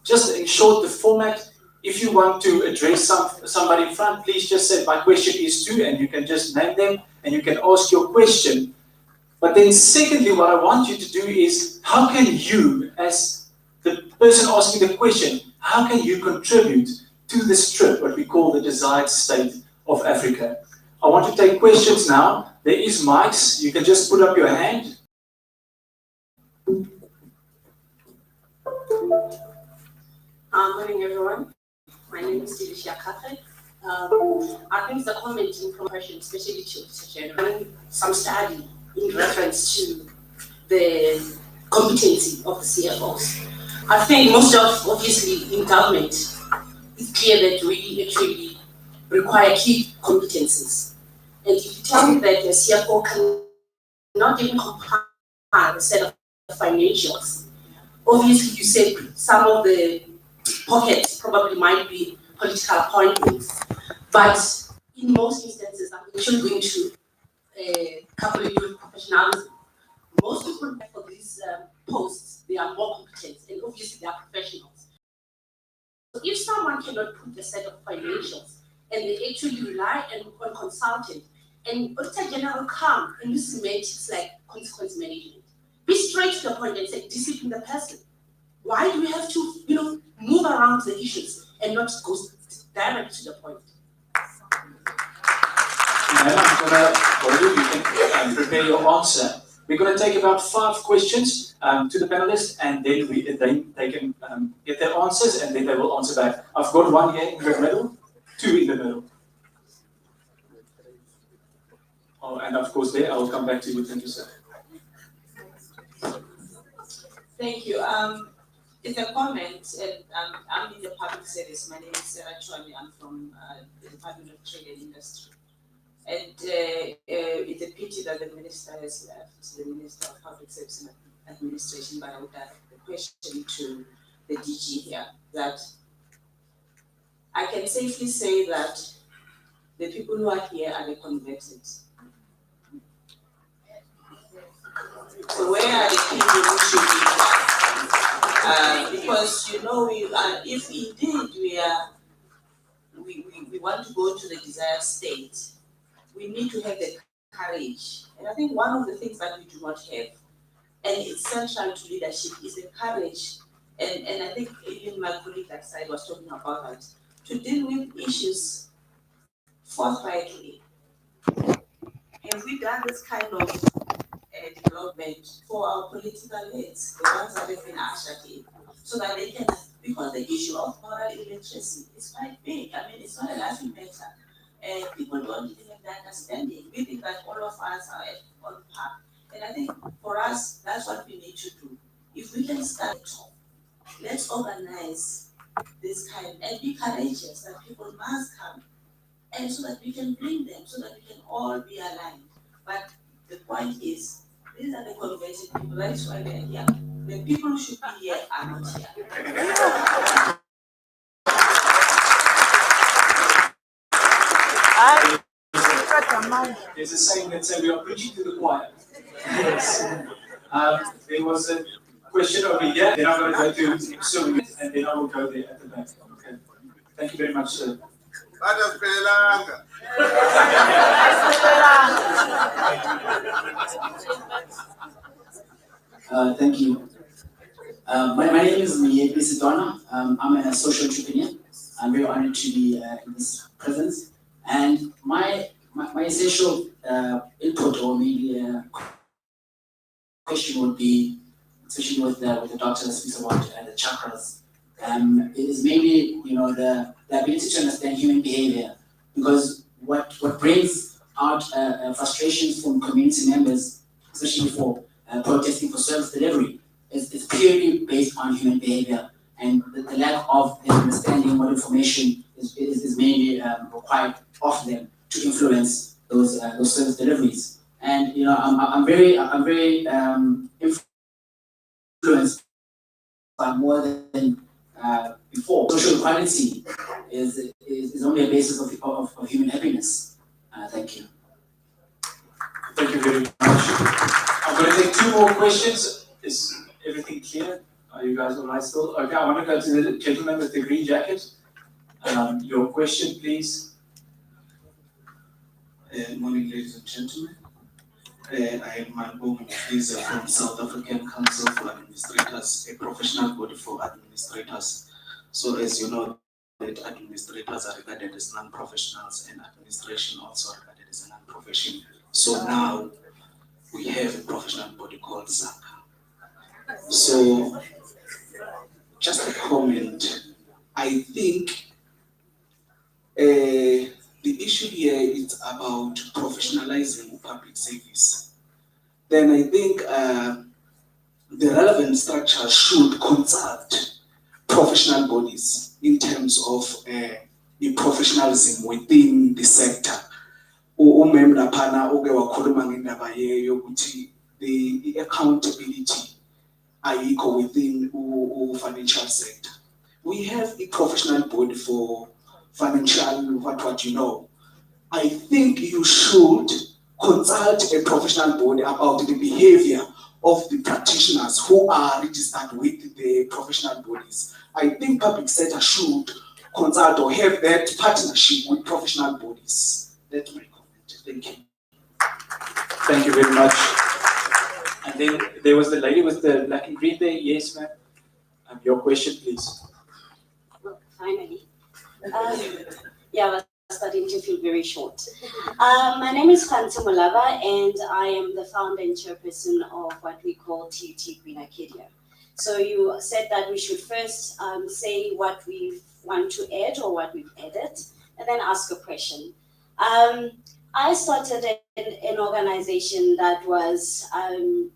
Just in short, the format, if you want to address somebody in front, please just say, my question is to, and you can just name them, and you can ask your question. But then secondly, what I want you to do is, how can you, as the person asking the question, how can you contribute to this trip, what we call the desired state of Africa? I want to take questions now. There is mics. You can just put up your hand. Morning, everyone. My name is Dilisha Kate. I think the comment in comparison, especially to some study in reference to the competency of the CFOs. I think most of, obviously, in government, it's clear that we actually require key competencies. And if you tell me that a CFO cannot even compile a set of financials, obviously you said some of the pockets probably might be political appointments, but in most instances, I'm actually going to couple it with professionalism. Most people for these posts, they are more competent, and obviously they are professionals. So if someone cannot put a set of financials, and they actually rely on consultant, and Auditor General come and use semantics like consequence management, be straight to the point and say, discipline the person. Why do we have to, move around the issues and not go direct to the point? You can prepare your answer. We're going to take about 5 questions to the panelists, and then they can get their answers, and then they will answer back. I've got one here in the middle, 2 in the middle. Oh, and of course, there I'll come back to you. Thank you, sir. Thank you. It's a comment, and I'm in the public service. My name is Sarah Chwani. I'm from the Department of Trade and Industry. And it's a pity that the minister has left, the Minister of Public Service and Administration, but I would have a question to the DG here, that I can safely say that the people who are here are the converted. So where are the people who should be? Because if indeed we want to go to the desired state, we need to have the courage. And I think one of the things that we do not have, and it's essential to leadership, is the courage. And I think even my colleague that side was talking about that, to deal with issues forthrightly. Have we done this kind of development for our political heads, the ones that have been ushered in, so that they can, because the issue of moral illiteracy is quite big. I mean, it's not a laughing matter. People don't even have the understanding. We think that all of us are on par. And I think for us, that's what we need to do. If we can start at home, let's organize this kind and be courageous that people must come, and so that we can bring them, so that we can all be aligned. But the point is, these are the converted people. That's why they're here. The people who should be here are not here. There's a saying that says we are preaching to the choir. Yes. There was a question over here. Then I'm going to go to Sylvia, and then I will go there at the back. Okay. Thank you very much, sir. Thank you. My name is Miepi Sidona. I'm a social entrepreneur. I'm very honored to be in this presence. And my essential input, or maybe question, would be, especially with the doctor that speaks about the chakras, is maybe the ability to understand human behavior, because what brings out frustrations from community members, especially for protesting for service delivery, is purely based on human behavior, and the lack of understanding what information is mainly required of them to influence those service deliveries. And I'm very influenced by more than before. Social equality is only a basis of human happiness. Thank you. Thank you very much. I'm going to take 2 more questions. Is everything clear? Are you guys all right still? Okay, I want to go to the gentleman with the green jacket. Your question, please. Morning, ladies and gentlemen. I am Mchunu from South African Council for Administrators, a professional body for administrators. So as you know, that administrators are regarded as non-professionals and administration also regarded as a non-profession. So now we have a professional body called SACA. So just a comment, I think the issue here is about professionalizing public service. Then I think the relevant structure should consult professional bodies in terms of the professionalism within the sector. Umem laphana oke wakhuluma ngendaba yokuthi the accountability ayikho within financial sector. We have a professional body for financial what you know. I think you should consult a professional body about the behavior of the practitioners who are registered with the professional bodies. I think public sector should consult or have that partnership with professional bodies. That's my comment. Thank you. Thank you very much. And then there was the lady with the black and green there. Yes, ma'am. Your question, please. Well, finally. Yeah, I was starting to feel very short. My name is Senzo and I am the founder and chairperson of what we call TUT Green Acadia. So you said that we should first say what we want to add or what we've added, and then ask a question. I started an organization that was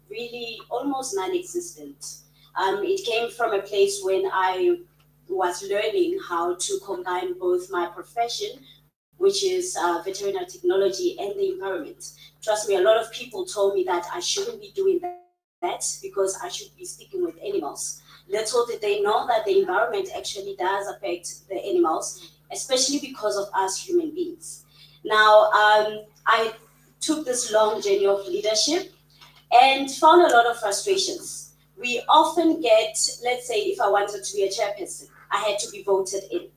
really almost non-existent. It came from a place when I was learning how to combine both my profession, which is veterinary technology, and the environment. Trust me, a lot of people told me that I shouldn't be doing that because I should be sticking with animals. Little did they know that the environment actually does affect the animals, especially because of us human beings. Now, I took this long journey of leadership and found a lot of frustrations. We often get, let's say, if I wanted to be a chairperson, I had to be voted in.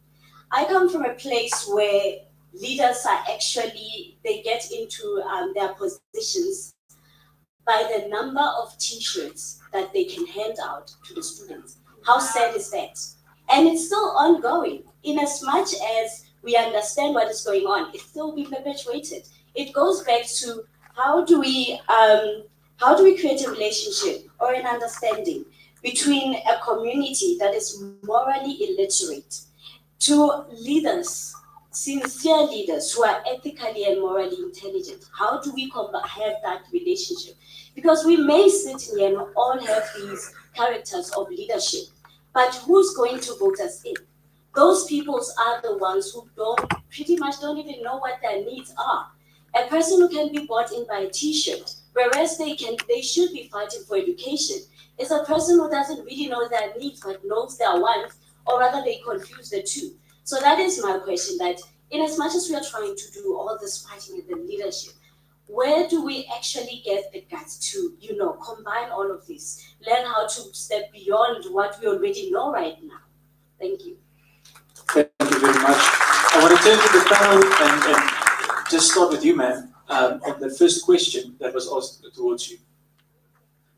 I come from a place where leaders are actually, they get into their positions by the number of t-shirts that they can hand out to the students. How sad is that? And it's still ongoing. In as much as we understand what is going on, it's still being perpetuated. It goes back to how do we create a relationship or an understanding between a community that is morally illiterate to leaders, sincere leaders who are ethically and morally intelligent. How do we have that relationship? Because we may sit here and all have these characters of leadership, but who's going to vote us in? Those people are the ones who pretty much don't even know what their needs are. A person who can be bought in by a t-shirt, whereas they should be fighting for education, is a person who doesn't really know their needs but knows their wants, or rather they confuse the two. So that is my question, that in as much as we are trying to do all this fighting in the leadership, where do we actually get the guts to, combine all of this, learn how to step beyond what we already know right now? Thank you. Thank you very much. I want to turn to the panel and just start with you, ma'am, on the first question that was asked towards you.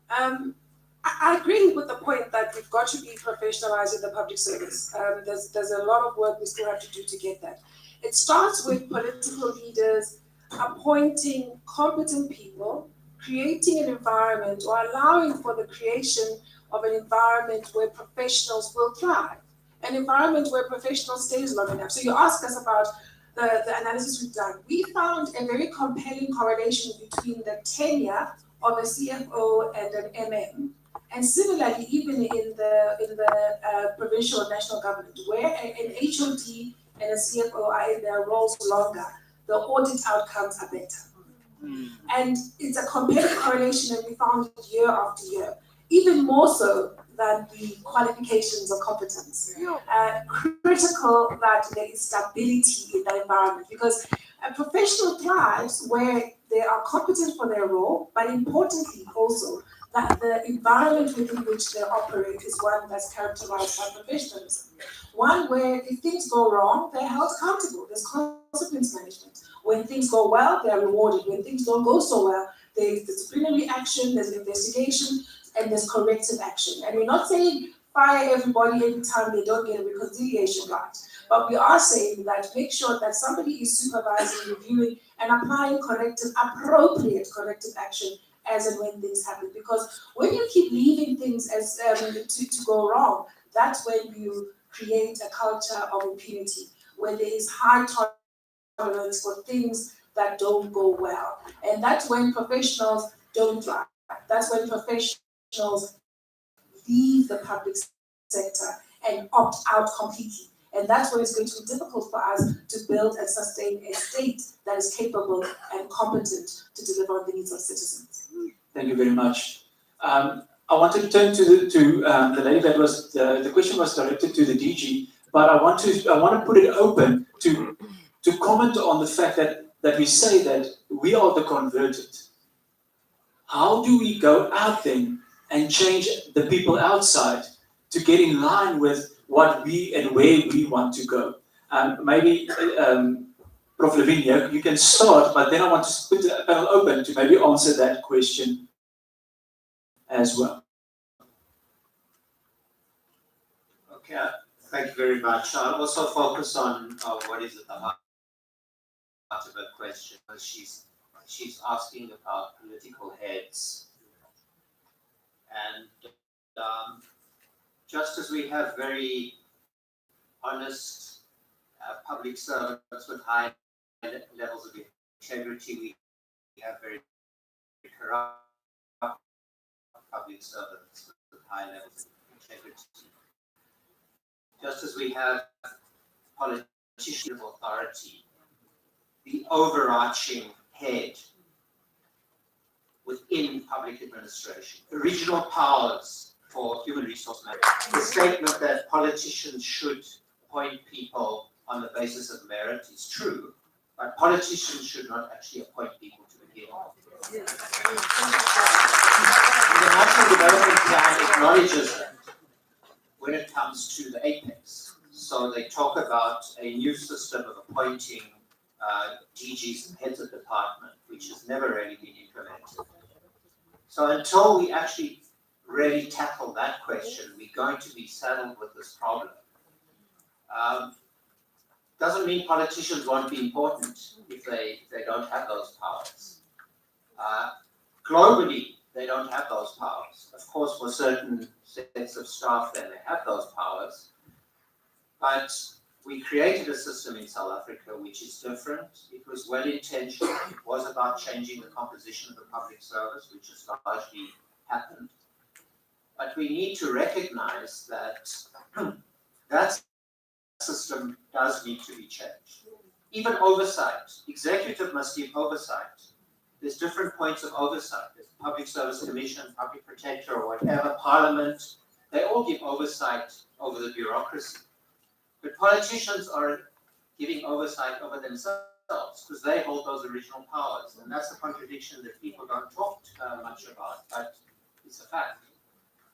I agree with the point that we've got to be professionalized in the public service. There's a lot of work we still have to do to get that. It starts with political leaders appointing competent people, creating an environment or allowing for the creation of an environment where professionals will thrive, an environment where professionals stay long enough. So you ask us about the analysis we've done. We found a very compelling correlation between the tenure of a CFO and an MM. And similarly, even in the provincial or national government, where an HOD and a CFO are in their roles longer, the audit outcomes are better. And it's a compelling correlation, and we found it year after year, even more so than the qualifications or competence. Critical that there is stability in the environment, because a professional thrives where they are competent for their role, but importantly also, that the environment within which they operate is one that's characterized by professionalism. One where if things go wrong, they're held accountable. There's consequence management. When things go well, they're rewarded. When things don't go so well, there's disciplinary action, there's investigation, and there's corrective action. And we're not saying fire everybody every time they don't get a reconciliation right. But we are saying that make sure that somebody is supervising, reviewing, and applying appropriate corrective action as and when things happen. Because when you keep leaving things as to go wrong, that's when you create a culture of impunity, where there is high tolerance for things that don't go well. And that's when professionals don't thrive. That's when professionals leave the public sector and opt out completely. And that's where it's going to be difficult for us to build and sustain a state that is capable and competent to deliver on the needs of citizens. Thank you very much. I wanted to turn to the lady that was the question was directed to the DG, but I want to put it open to comment on the fact that we say that we are the converted. How do we go out then and change the people outside to get in line with what we and where we want to go? Maybe Prof. Lavinia, you can start, but then I want to put the panel open to maybe answer that question as well. Okay, thank you very much. I'll also focus on what is at the heart of the question. She's asking about political heads. And just as we have very honest public servants with high levels of integrity, we have very corrupt public servants with high levels of integrity. Just as we have politicians of authority, the overarching head within public administration, original powers for human resource management. The statement that politicians should appoint people on the basis of merit is true, but politicians should not actually appoint people to begin with. The National Development Plan acknowledges that when it comes to the apex. So they talk about a new system of appointing DGs and heads of department, which has never really been implemented. So until we actually really tackle that question, we're going to be saddled with this problem. Doesn't mean politicians won't be important if they don't have those powers. Globally, they don't have those powers. Of course, for certain sets of staff, then they have those powers. But we created a system in South Africa which is different. It was well-intentioned. It was about changing the composition of the public service, which has largely happened. But we need to recognize that that system does need to be changed. Even oversight. Executive must give oversight. There's different points of oversight. There's Public Service Commission, Public Protector, or whatever, Parliament. They all give oversight over the bureaucracy. But politicians are giving oversight over themselves because they hold those original powers. And that's a contradiction that people don't talk much about, but it's a fact.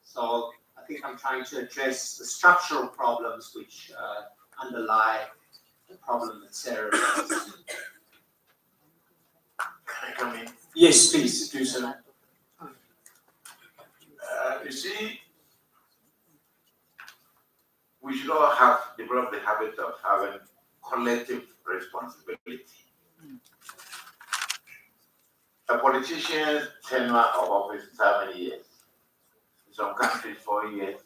So I think I'm trying to address the structural problems which underlie the problem that Sarah raised. Can I come in? Yes, please do so. You see, we should all have developed the habit of having collective responsibility. A politician's tenure of office is how many years? In some countries, 4 years,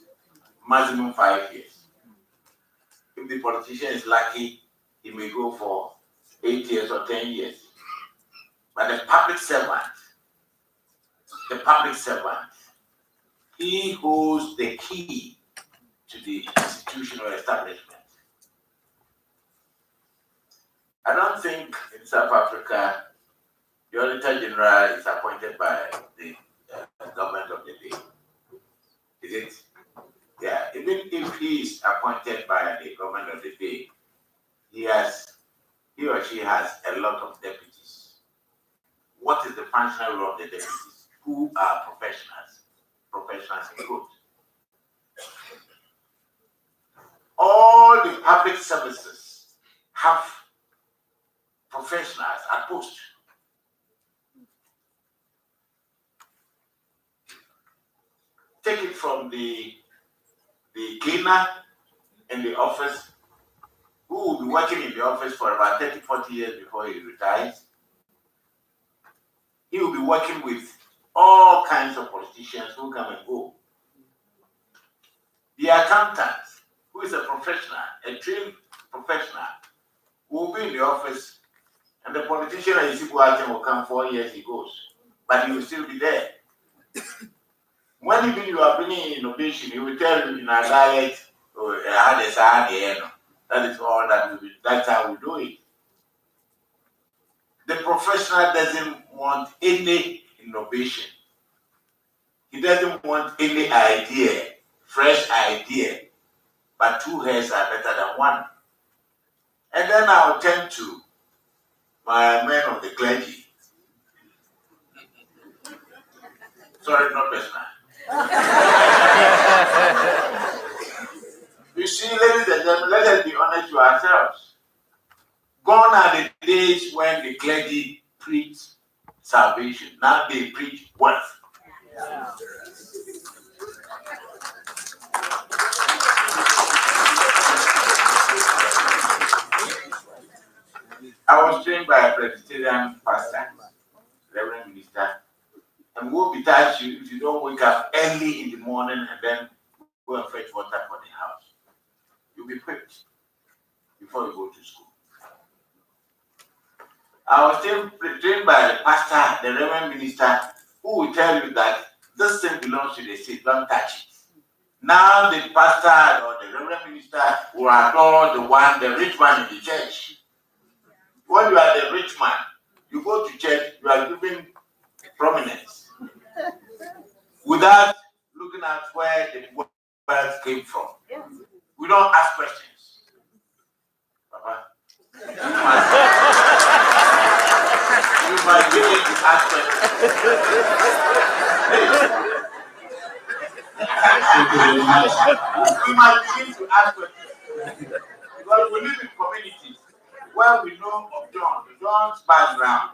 maximum 5 years. If the politician is lucky, he may go for 8 years or 10 years. But the public servant, he holds the key to the institutional establishment. I don't think in South Africa, the Auditor General is appointed by the government of the day. Is it? Yeah, even if he is appointed by the government of the day, he or she has a lot of deputies. What is the functional role of the deputies? Who are professionals? professionals in good. All the public services have professionals at post. Take it from the cleaner in the office, who will be working in the office for about 30, 40 years before he retires. He will be working with all kinds of politicians who come and go. The accountant, who is a professional, a trained professional, will be in the office, and the politician that you see go out and will come 4 years, he goes. But he will still be there. When even you are bringing innovation, he will tell you in a dialect, oh, that is all that we do. That's how we do it. The professional doesn't want any innovation. He doesn't want any idea, fresh idea, but 2 heads are better than 1. And then I'll turn to my men of the clergy. Sorry, not personal. You see, ladies and gentlemen, let us be honest to ourselves. Gone are the days when the clergy preached salvation. Now they preach wealth. I was trained by a Presbyterian pastor, Reverend Minister, and we'll be touched you if you don't wake up early in the morning and then go and fetch water for the house. You'll be whipped before you go to school. I was trained by the pastor, the Reverend Minister, who will tell you that this thing belongs to the state, don't touch it. Now the pastor or the Reverend Minister will adore the rich man in the church. When you are the rich man, you go to church, you are given prominence without looking at where the wealth came from. We don't ask questions. Papa, you might begin to ask questions. We might begin to ask questions. Because we live in communities where we know of John's background.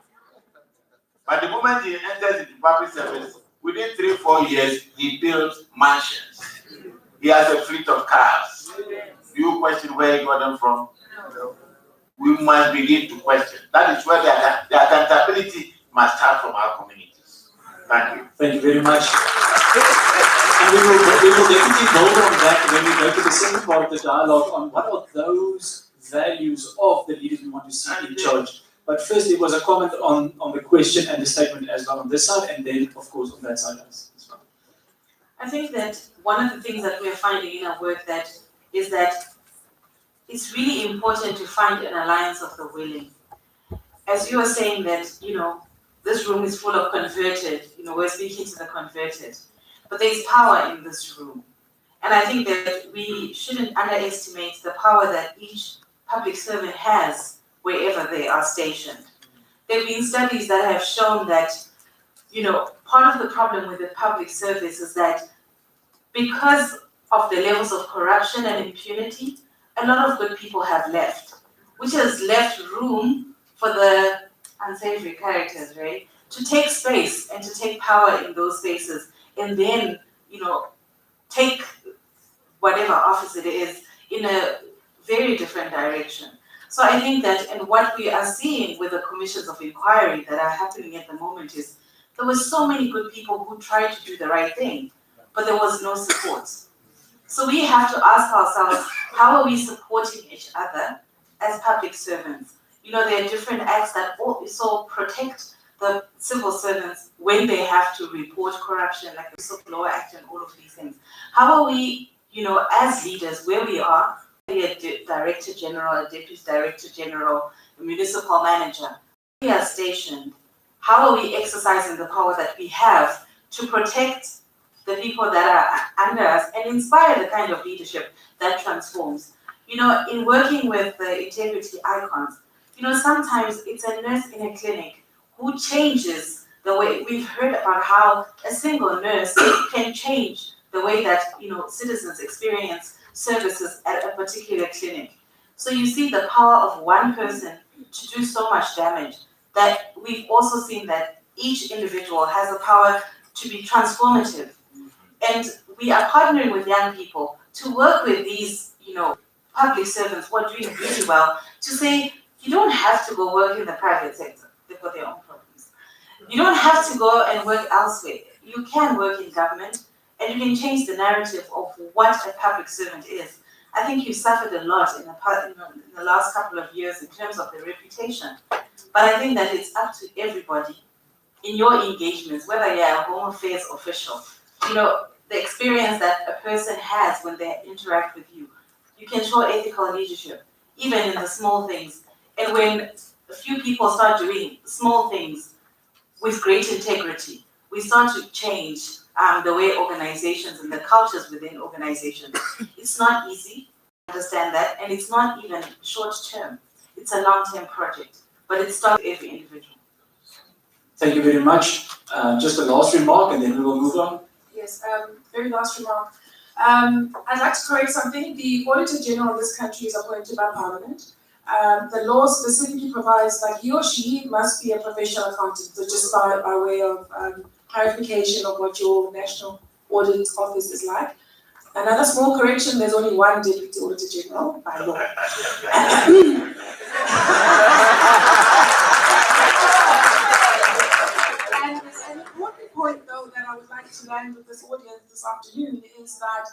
But the moment he enters into public service, within 3-4 years, he builds mansions. He has a fleet of cars. Do you question where he got them from? No. We must begin to question. That is where the accountability must start from our communities. Thank you. Thank you very much. And we will definitely build on that when we go to the second part of the dialogue on what are those values of the leaders we want to see in charge. But first, there was a comment on the question and the statement as well on this side, and then, of course, on that side as well. I think that one of the things that we are finding in our work is that it's really important to find an alliance of the willing. As you are saying that, this room is full of converted, we're speaking to the converted, but there's power in this room. And I think that we shouldn't underestimate the power that each public servant has wherever they are stationed. There have been studies that have shown that, part of the problem with the public service is that because of the levels of corruption and impunity, a lot of good people have left, which has left room for the unsavory characters, right, to take space and to take power in those spaces, and then, take whatever office it is in a very different direction. So I think that, and what we are seeing with the commissions of inquiry that are happening at the moment is, there were so many good people who tried to do the right thing, but there was no support. So we have to ask ourselves, how are we supporting each other as public servants? There are different acts that also protect the civil servants when they have to report corruption, like the Whistleblower Act and all of these things. How are we, as leaders, where we are, a director general, a deputy director general, a municipal manager, we are stationed, how are we exercising the power that we have to protect the people that are under us and inspire the kind of leadership that transforms? In working with the integrity icons, sometimes it's a nurse in a clinic who changes the way we've heard about how a single nurse can change the way that citizens experience services at a particular clinic. So you see the power of one person to do so much damage, that we've also seen that each individual has the power to be transformative. And we are partnering with young people to work with these, public servants who are doing really well, to say, you don't have to go work in the private sector. They've got their own problems. You don't have to go and work elsewhere. You can work in government, and you can change the narrative of what a public servant is. I think you suffered a lot in the last couple of years in terms of the reputation. But I think that it's up to everybody in your engagements, whether you're a Home Affairs official, the experience that a person has when they interact with you. You can show ethical leadership, even in the small things. And when a few people start doing small things with great integrity, we start to change the way organizations and the cultures within organizations. It's not easy, I understand that, and it's not even short term. It's a long-term project, but it starts with every individual. Thank you very much. Just a last remark and then we will move on. Yes, very last remark. I'd like to correct something. The Auditor General of this country is appointed by Parliament. The law specifically provides that he or she must be a professional accountant, so just by way of clarification of what your National Audit Office is like. Another small correction, there's only one Deputy Auditor General by law. And an important point, though, that I would like to land with this audience this afternoon is that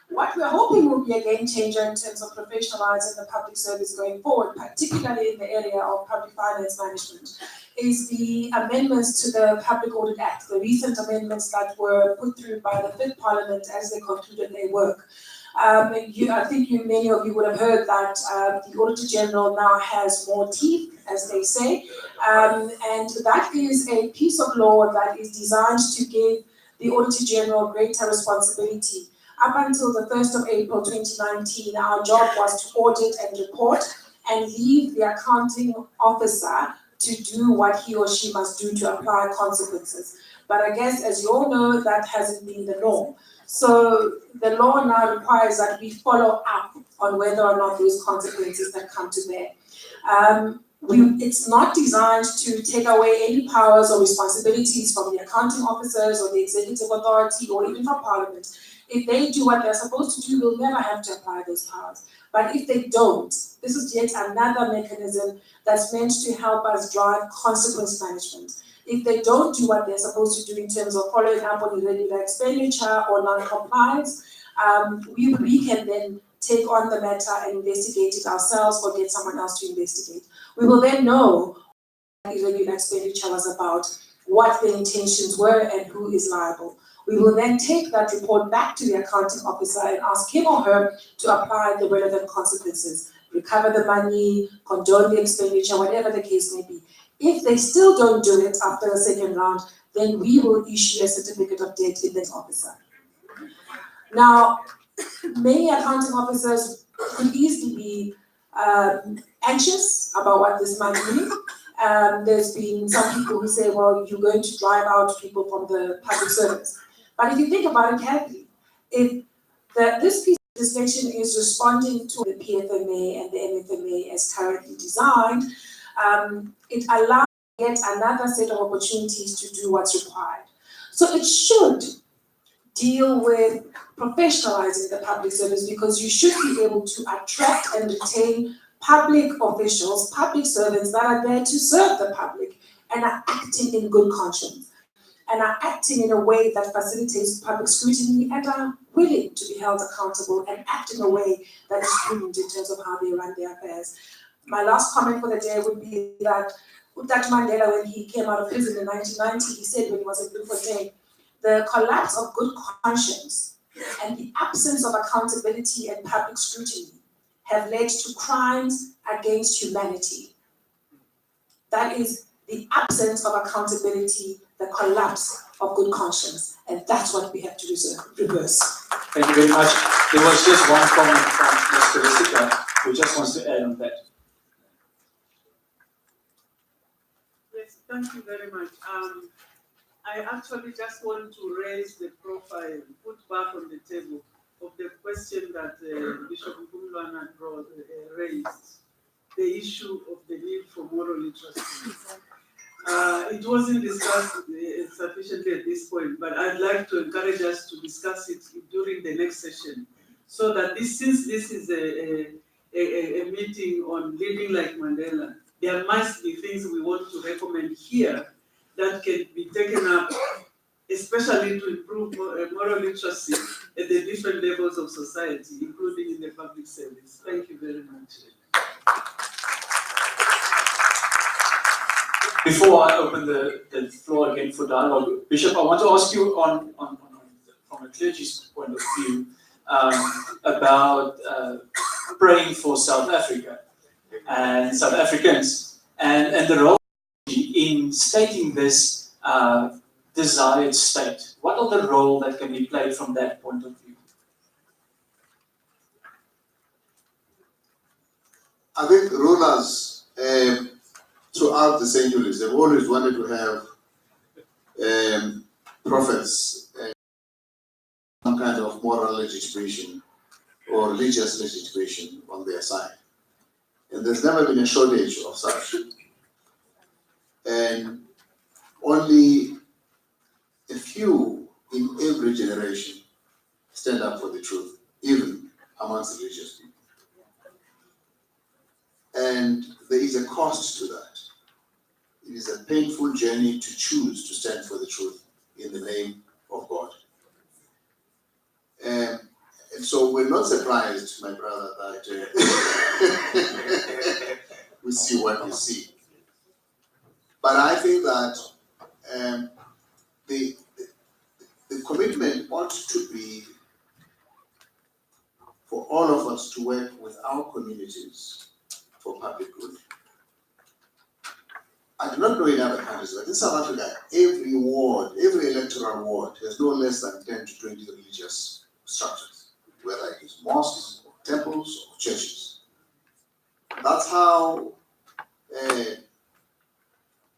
what we're hoping will be a game changer in terms of professionalizing the public service going forward, particularly in the area of public finance management, is the amendments to the Public Audit Act, the recent amendments that were put through by the Fifth Parliament as they concluded their work. I think many of you would have heard that the Auditor General now has more teeth, as they say, and that is a piece of law that is designed to give the Auditor General greater responsibility. Up until the 1st of April 2019, our job was to audit and report and leave the accounting officer to do what he or she must do to apply consequences. But I guess, as you all know, that hasn't been the norm. So the law now requires that we follow up on whether or not those consequences that come to bear. It's not designed to take away any powers or responsibilities from the accounting officers or the executive authority or even from Parliament. If they do what they're supposed to do, we'll never have to apply those powers. But if they don't, this is yet another mechanism that's meant to help us drive consequence management. If they don't do what they're supposed to do in terms of following up on irregular expenditure or non-compliance, we can then take on the matter and investigate it ourselves or get someone else to investigate. We will then know what irregular expenditure was about, what the intentions were, and who is liable. We will then take that report back to the accounting officer and ask him or her to apply the relevant consequences, recover the money, condone the expenditure, whatever the case may be. If they still don't do it after the second round, then we will issue a certificate of debt to that officer. Now, many accounting officers could easily be anxious about what this might mean. There's been some people who say, well, you're going to drive out people from the public service. But if you think about it carefully, if this piece of legislation is responding to the PFMA and the MFMA as currently designed, it allows yet another set of opportunities to do what's required. So it should deal with professionalizing the public service, because you should be able to attract and retain public officials, public servants that are there to serve the public and are acting in good conscience and are acting in a way that facilitates public scrutiny and are willing to be held accountable and act in a way that is prudent in terms of how they run their affairs. My last comment for the day would be that Dr. Mandela, when he came out of prison in 1990, he said when he was in Bloemfontein, the collapse of good conscience and the absence of accountability and public scrutiny have led to crimes against humanity. That is the absence of accountability, the collapse of good conscience, and that's what we have to reverse. Thank you very much. There was just one comment from Mr. Risika who just wants to add on that. Yes, thank you very much. I actually just want to raise the profile, put back on the table of the question that Bishop Mchunu raised, the issue of the need for moral literacy. It wasn't discussed sufficiently at this point, but I'd like to encourage us to discuss it during the next session, so that since this is a meeting on leading like Mandela, there must be things we want to recommend here that can be taken up, especially to improve moral literacy at the different levels of society, including in the public service. Thank you very much. Before I open the floor again for dialogue, Bishop, I want to ask you from a clergy's point of view about praying for South Africa and South Africans and the role in stating this desired state. What are the role that can be played from that point of view? I think rulers throughout the centuries, they've always wanted to have prophets and some kind of moral legitimation or religious legitimation on their side. And there's never been a shortage of such. And only a few in every generation stand up for the truth, even amongst religious people. And there is a cost to that. It is a painful journey to choose to stand for the truth in the name of God. And so we're not surprised, my brother, that we see what we see. But I think that the commitment ought to be for all of us to work with our communities for public good. I do not know in other countries, but in South Africa, every ward, every electoral ward has no less than 10 to 20 religious structures, whether it is mosques, or temples, or churches. That's how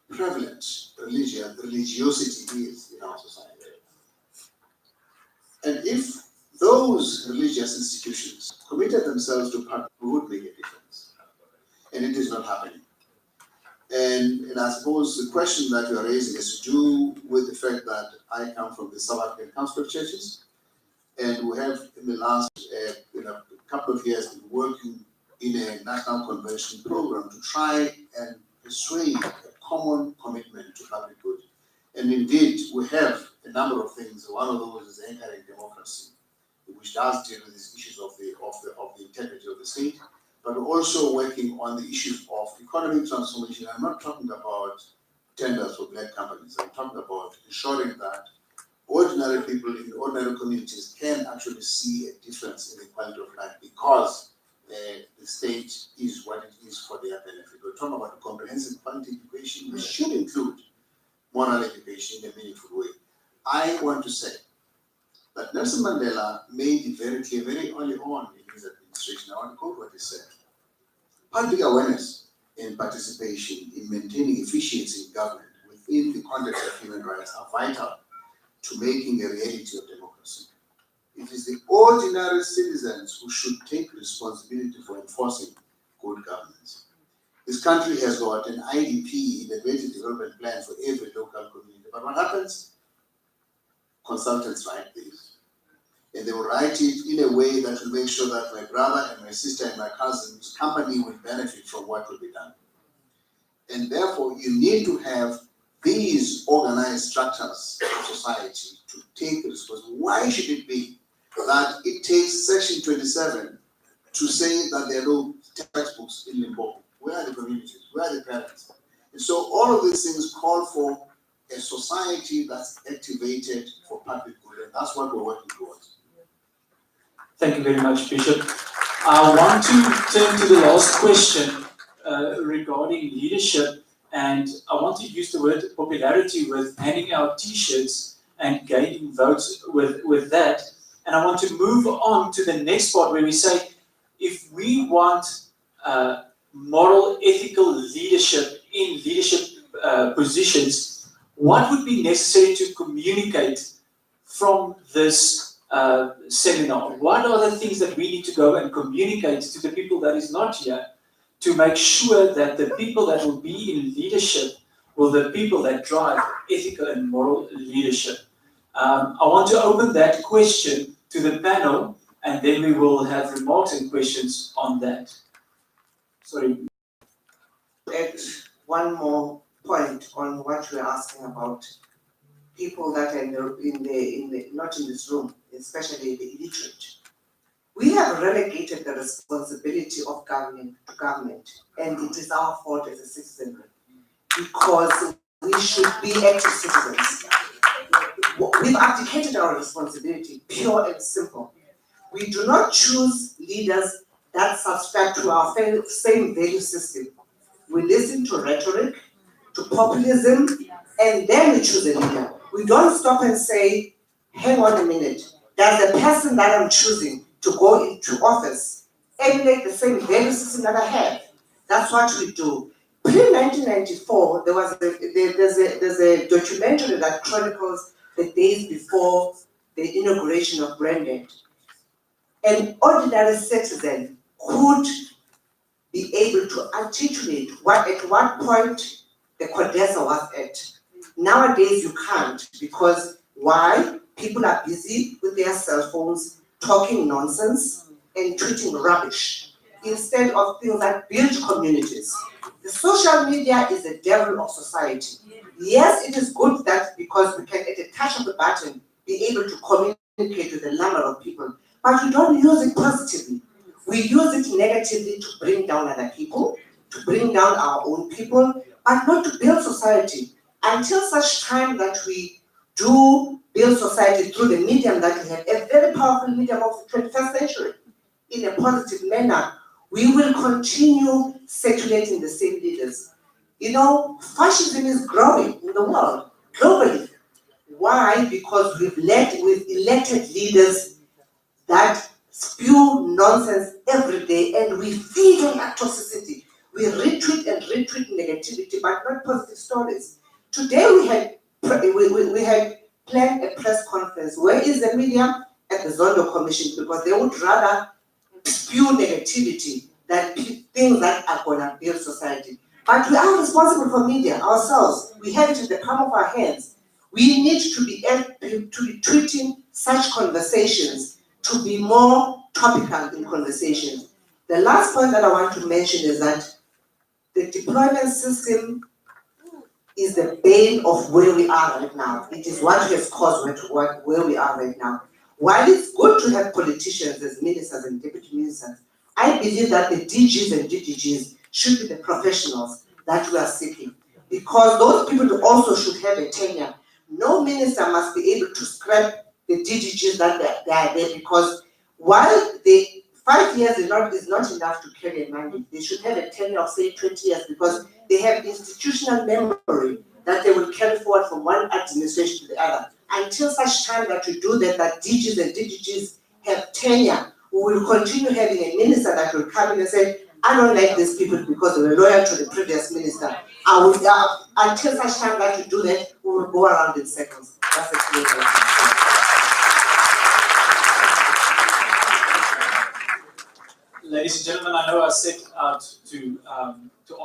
prevalent religiosity is in our society. And if those religious institutions committed themselves to public, we would make a difference. And it is not happening. And I suppose the question that you are raising has to do with the fact that I come from the South African Council of Churches, and we have in the last couple of years been working in a national convention program to try and persuade a common commitment to public good. And indeed, we have a number of things. One of those is anchoring democracy, which does deal with these issues of the integrity of the state, but also working on the issues of economic transformation. I'm not talking about tenders for black companies. I'm talking about ensuring that ordinary people in ordinary communities can actually see a difference in the quality of life because the state is what it is for their benefit. We're talking about a comprehensive quality education, which should include moral education in a meaningful way. I want to say that Nelson Mandela made it very clear very early on in his administration. I want to quote what he said. Public awareness and participation in maintaining efficiency in government within the context of human rights are vital to making a reality of democracy. It is the ordinary citizens who should take responsibility for enforcing good governance. This country has got an IDP, integrated development plan, for every local community. But what happens? Consultants write this. And they will write it in a way that will make sure that my brother and my sister and my cousin's company will benefit from what will be done. And therefore, you need to have these organized structures of society to take responsibility. Why should it be that it takes Section 27 to say that there are no textbooks in Limpopo? Where are the communities? Where are the parents? And so all of these things call for a society that's activated for public good, and that's what we're working towards. Thank you very much, Bishop. I want to turn to the last question regarding leadership, and I want to use the word popularity with handing out T-shirts and gaining votes with that. And I want to move on to the next part where we say, if we want moral, ethical leadership in leadership positions, what would be necessary to communicate from this seminar? What are the things that we need to go and communicate to the people that is not here to make sure that the people that will be in leadership will the people that drive ethical and moral leadership? I want to open that question to the panel, and then we will have remarks and questions on that. Sorry. Add one more point on what we're asking about people that are not in this room, especially the illiterate. We have relegated the responsibility of government to government, and it is our fault as a citizenry, because we should be active citizens. We've abdicated our responsibility, pure and simple. We do not choose leaders that subscribe to our same value system. We listen to rhetoric, to populism, and then we choose a leader. We don't stop and say, hang on a minute, does the person that I'm choosing to go into office emulate the same value system that I have? That's what we do. Pre-1994, there's a documentary that chronicles the days before the inauguration of Branded. An ordinary citizen could be able to articulate at what point the CODESA was at. Nowadays you can't, because why? People are busy with their cell phones, talking nonsense and tweeting rubbish, instead of things that build communities. The social media is the devil of society. Yes, it is good that because we can, at the touch of a button, be able to communicate with a number of people, but we don't use it positively. We use it negatively to bring down other people, to bring down our own people, but not to build society. Until such time that we do build society through the medium that we have, a very powerful medium of the 21st century, in a positive manner, we will continue circulating the same leaders. You know, fascism is growing in the world, globally. Why? Because we've elected leaders that spew nonsense every day, and we feed on that toxicity. We retweet negativity, but not positive stories. Today we had planned a press conference. Where is the media? At the Zondo Commission, because they would rather spew negativity than things that are going to build society. But we are responsible for media ourselves. We have it in the palm of our hands. We need to be tweeting such conversations, to be more topical in conversations. The last point that I want to mention is that the deployment system is the bane of where we are right now. It is what has caused where we are right now. While it's good to have politicians as ministers and deputy ministers, I believe that the DGs and DDGs should be the professionals that we are seeking, because those people also should have a tenure. No minister must be able to scrap the DDGs that they are there, because while 5 years is not enough to carry a mandate, they should have a tenure of say 20 years, because they have institutional memory that they will carry forward from one administration to the other. Until such time that we do that DGs and DDGs have tenure, we will continue having a minister that will come in and say, I don't like these people because they were loyal to the previous minister. Until such time that we do that, we will go around in circles. That's the clear question. Ladies and gentlemen, I know I set out to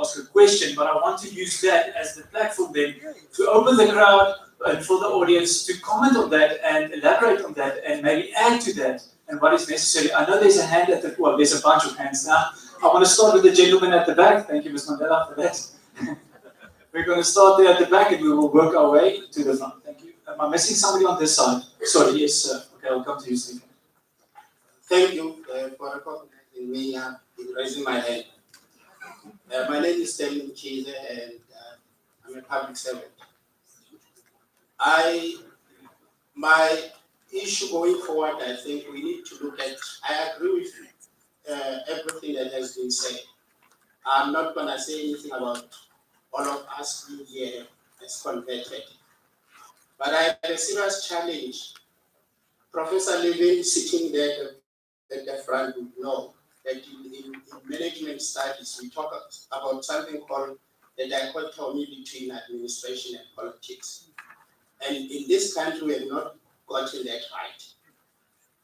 ask a question, but I want to use that as the platform then to open the crowd and for the audience to comment on that and elaborate on that and maybe add to that and what is necessary. I know there's a hand at the, well, there's a bunch of hands now. I want to start with the gentleman at the back. Thank you, Ms. Mandela, for that. We're going to start there at the back and we will work our way to the front. Thank you. Am I missing somebody on this side? Sorry, yes, sir. Okay, I'll come to you soon. Thank you for recognizing me in raising my hand. My name is Stanley Mchunu, and I'm a public servant. My issue going forward, I think we need to look at, I agree with everything that has been said. I'm not going to say anything about all of us being here as converted. But I have a serious challenge. Professor Levin sitting there at the front would know that in management studies, we talk about something called the dichotomy between administration and politics. And in this country, we have not gotten that right.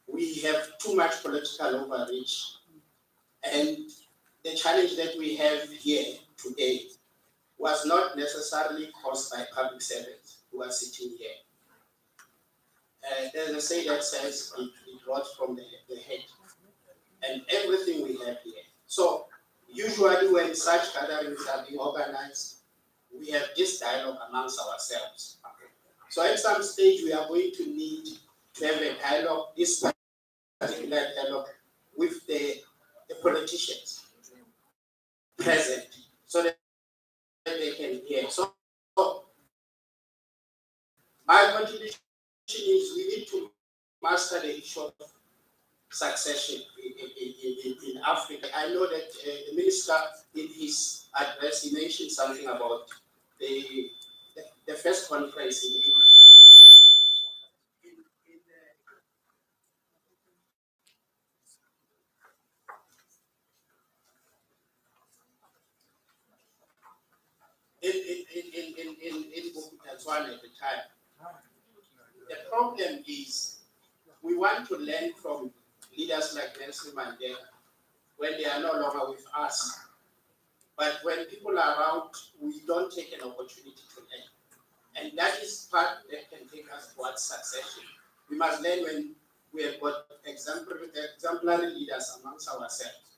We have too much political overreach. And the challenge that we have here today was not necessarily caused by public servants who are sitting here. There's a saying that says it rose from the head. And everything we have here. So usually when such gatherings are being organized, we have this dialogue amongst ourselves. So at some stage we are going to need to have a dialogue, this particular dialogue with the politicians present so that they can hear. So my contribution is we need to master the issue of succession in Africa. I know that the minister in his address, he mentioned something about the first conference in Botswana at the time. The problem is we want to learn from leaders like Nelson Mandela when they are no longer with us. But when people are around, we don't take an opportunity to learn. And that is part that can take us towards succession. We must learn when we have got exemplary leaders amongst ourselves.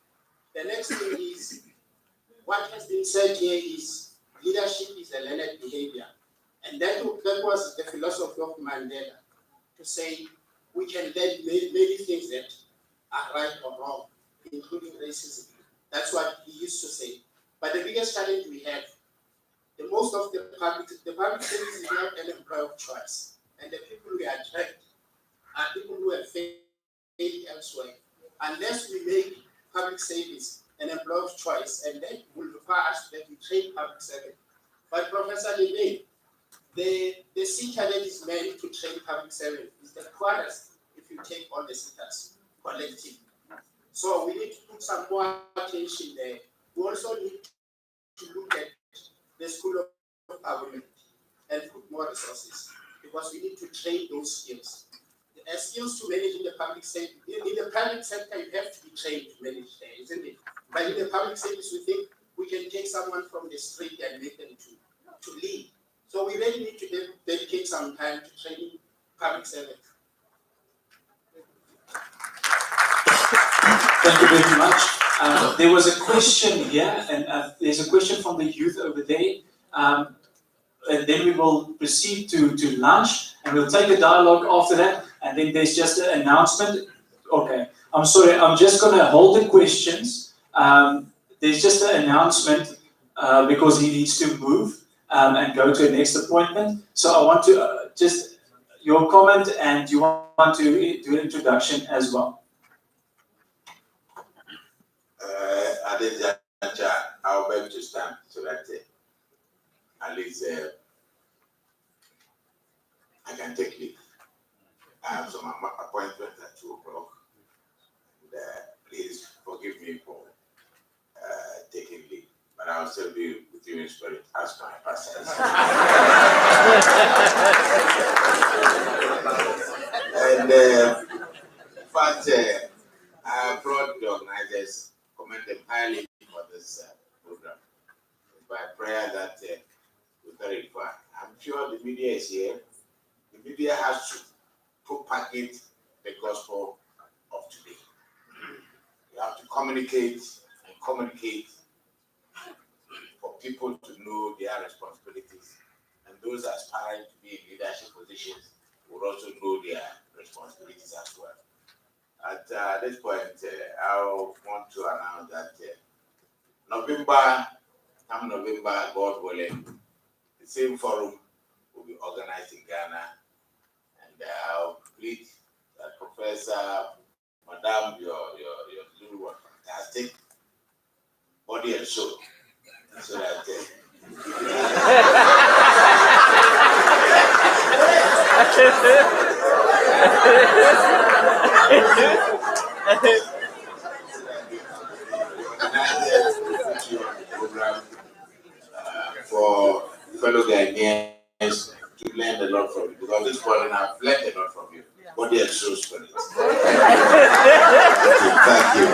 The next thing is, what has been said here is leadership is a learned behavior. And that was the philosophy of Mandela, to say we can learn many things that are right or wrong, including racism. That's what he used to say. But the biggest challenge we have, the most of the public service is not an employer of choice. And the people we attract are people who have failed elsewhere. Unless we make public service an employer of choice, and that will require us that we train public service. But Professor Levine, the seater that is meant to train public service is the poorest if you take all the seaters collectively. So we need to put some more attention there. We also need to look at the School of Government and put more resources, because we need to train those skills. The skills to manage in the public sector. In the private sector, you have to be trained to manage there, isn't it? But in the public service, we think we can take someone from the street and make them to lead. So we really need to dedicate some time to training public servants. Thank you very much. There was a question here, and there's a question from the youth over there. And then we will proceed to lunch, and we'll take a dialogue after that. And then there's just an announcement. Okay, I'm sorry, I'm just going to hold the questions. There's just an announcement because he needs to move and go to a next appointment. So I want to just your comment, and you want to do an introduction as well. I'll beg to stand so that at least I can take leave. I have some appointments at 2 o'clock. Please forgive me for taking leave, but I'll still be with you in spirit as my pastor. And in fact, I brought the organizers, commend them highly for this program. By prayer that we're very far. I'm sure the media is here. The media has to propagate the gospel of today. You have to communicate and communicate for people to know their responsibilities. And those aspiring to be in leadership positions will also know their responsibilities as well. At this point, I want to announce that come November, God willing, the same forum will be organized in Ghana. And I'll plead that Professor, Madam, your Zulu was fantastic, body and soul, so that program for fellow Ghanaians to learn a lot from you, because this morning I've learned a lot from you. Body and soul spirit. Thank you.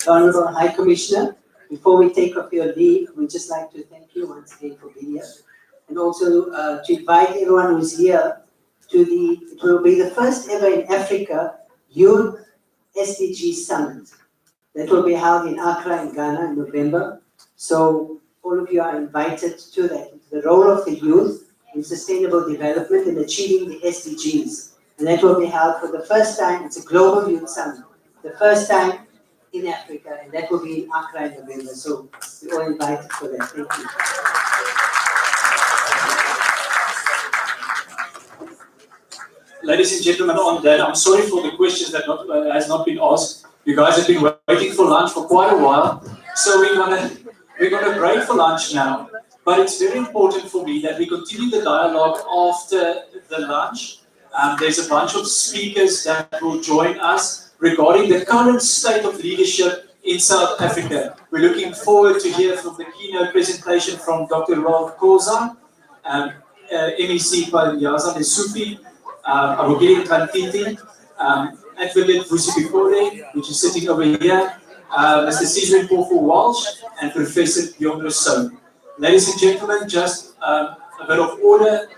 Honorable High Commissioner, before we take off your leave, we'd just like to thank you once again for being here. And also to invite everyone who's here to it will be the first ever in Africa Youth SDG Summit. That will be held in Accra in Ghana in November. So all of you are invited to that. The role of the youth in sustainable development and achieving the SDGs. And that will be held for the first time. It's a global youth summit. The first time in Africa, and that will be in Accra in November. So we're all invited for that. Thank you. Ladies and gentlemen, on that, I'm sorry for the questions that has not been asked. You guys have been waiting for lunch for quite a while, so we're gonna break for lunch now. But it's very important for me that we continue the dialogue after the lunch. There's a bunch of speakers that will join us regarding the current state of leadership in South Africa. We're looking forward to hear from the keynote presentation from Dr. Ralph Koza, MEC Palinyaza Lesufi, Arugiri Kantiti, Advocate Vusipipore, which is sitting over here, Mr. Cesar Pofu Walsh, and Professor Bjorn Rousseau. Ladies and gentlemen, just a bit of order.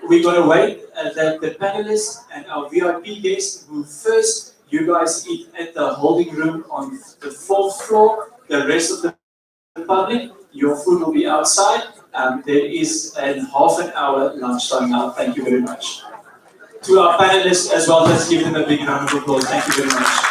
We're going to wait that the panelists and our VIP guests move first. You guys eat at the holding room on the 4th floor. The rest of the public, your food will be outside. There is a half an hour lunchtime now. Thank you very much. To our panelists as well, let's give them a big round of applause. Thank you very much.